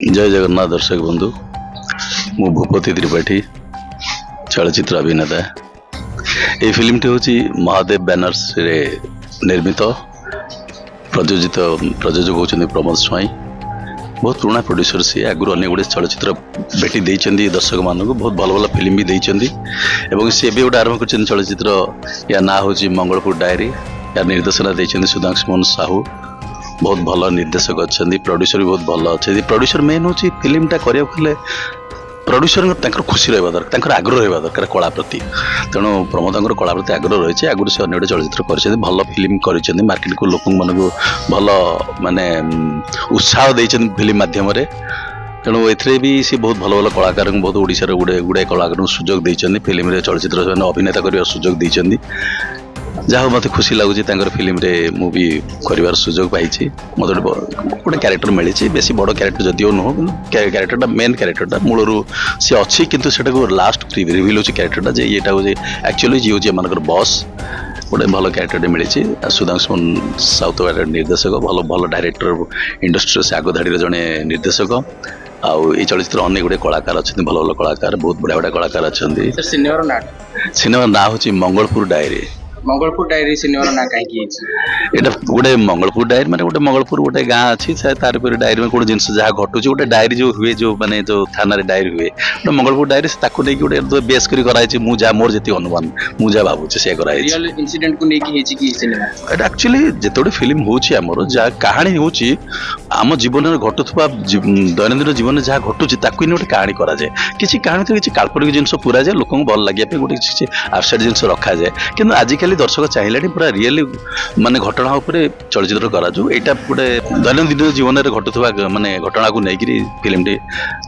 जय जगन्नाथ दर्शक बंधु मु भूपति त्रिपाठी चलचित्र अभिनेता ये फिल्म टी हूँ महादेव बैनर्स रे निर्मित प्रयोजक होती प्रमोद स्वाई बहुत पुराना प्रोड्यूसर सी आगुरी अनेक गुड़े चलचित्र भेटी देती दर्शक मान बहुत भल भल फिल्म भी देती सी भी गोटे आरंभ कर चलचित्र या ना हूँ मंगलपुर डायरी या निर्देशना देते सुधांशु मोहन साहू बहुत भल निर्देशक अच्छा प्रोड्यूसर भी बहुत भल अच्छे प्रोड्यूसर मेन हूँ फिल्मटा करें प्रोड्यूसर खुशी रहा दरकार आग्रह रहा दरकार कला प्रति तेणु प्रमोद कला प्रति आग्रह रही है आगुरी से अनेक चलचित्र कर भल फिल्म कर मार्केट को लोक मानक भल माने उत्साह देते फिल्म मध्यम तेणु ए भी सी बहुत भल भल कलाकार बहुत ओडिशार गुड़ाए कलाकार सुजोग देते फिल्म चलचित्र अभिनेता कर सुजोग देते जहाँ मत खुशी लगुच फिल्म रे मुवी कर सुजोग पाई मत गोटे क्यारेक्टर मिली बेसी बड़ क्यारेक्टर जदिव नुह क्यारेक्टरटा मेन क्यारेक्टरटा मूलर सी अच्छी किंतु सेटा लास्ट रिविल हो क्यारेक्टरटा जे ये एक्चुअली जी हूँ मान बस गोटे भल क्यारेक्टर मिली सुधांशु साउथ निर्देशक भल भल डायरेक्टर इंडस्ट्री से आग धाड़ी जड़े निर्देशक आउ ये चलचित्र अनेक गुड़े कलाकार अच्छा भल भल कलाकार बहुत बढ़िया बढ़िया कलाकार अच्छा सिनेमा ना हूँ Mangalpur diary Mangalpur diary cinema ना कहीं एटा गोटे मंगलपुर डायरी माने गोटे मंगलपुर गोटे गाँ अच्छी तार डायरी में गोटे जिन जहाँ घटू गोटे डायरी जो हुए जो माने जो थाना डायरी हुए गोटे मंगलपुर डायरी ताकू नहीं गोटे बेस कर मोर जी अनुमान मुझे भावुचे से रियल इंसिडेंट को लेके कि सिनेमा एटा एक्चुअली जेतोडे फिल्म होची हमरो जा कहानी होची आम जीवन में घटुवा दैनंदिन जीवन में जहाँ घटुची ताकू गोटे कहानी करा जाए किसी कहानी तो किसी काल्पनिक जिन पूरा जाए लोक भल लगे गोटे आउटसाइड जिन रखा जाए कि आजिकल दर्शक चाहिए पूरा रियली माने घटना उपरे चलचित्र करा एटा गोटे दैनंदिन जीवन में घटुवा माने घटना को लेकिन फिल्म टी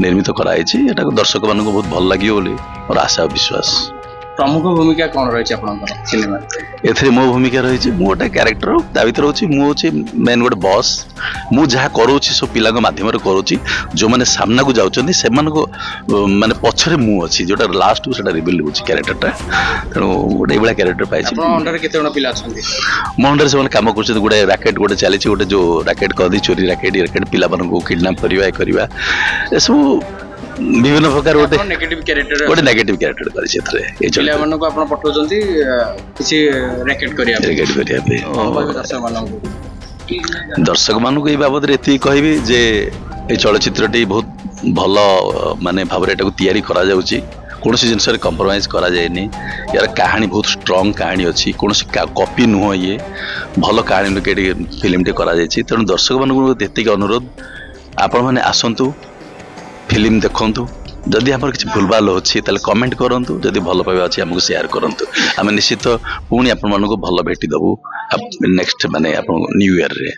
निर्मित कराई दर्शक मान बहुत भल लगे बोली और आशा और विश्वास प्रमुख भूमिका कौन रही है सिनेमा ए मो भूमिका रही मु गोटे क्यारेक्टर ता भर हूँ मेन गोटे बस मु जहाँ करुँची सब पिला मध्यम करुँची जो मैंने सामना को जाऊँच से माने पछरे मु अच्छी जोटा लास्ट को रिविल हो क्यारेक्टरटा तेणु गोटे ये क्यारेक्टर पाई मो अंडर से कम कर गोटे राकेट गोटे चली गोटे जो राकेट कर चोरी राकेट पिला किडनाप करवा सब विभिन्न प्रकार गोटे नेगेटिव कैरेक्टर गोटे नेगेटिव कैरेक्टर कर पिला मानको आपण पठौचंती किछि रैकेट दर्शक मानक ये बाबद ये कहबी जे ये चलचित्रटी बहुत भल माने भाव तैयारी करा जाउची कौन जिनस कंप्रोमाइज करा जाएनी यार कहानी बहुत स्ट्रॉन्ग कहानी अच्छी कौन कॉपी नुह ये भल कहानी फिल्म टी करा जायछि तेणु दर्शक मानक अनुरोध आपण माने आसंतु फिल्म देखंतु जदि आम किसी भूलभाल अच्छी कमेंट करूँ जदि भल पाइबा अच्छी आमको शेयर करूँ आम निश्चित पुणी आपण मानक भल भेटी देबू नेक्स्ट माने न्यू ईयर रे।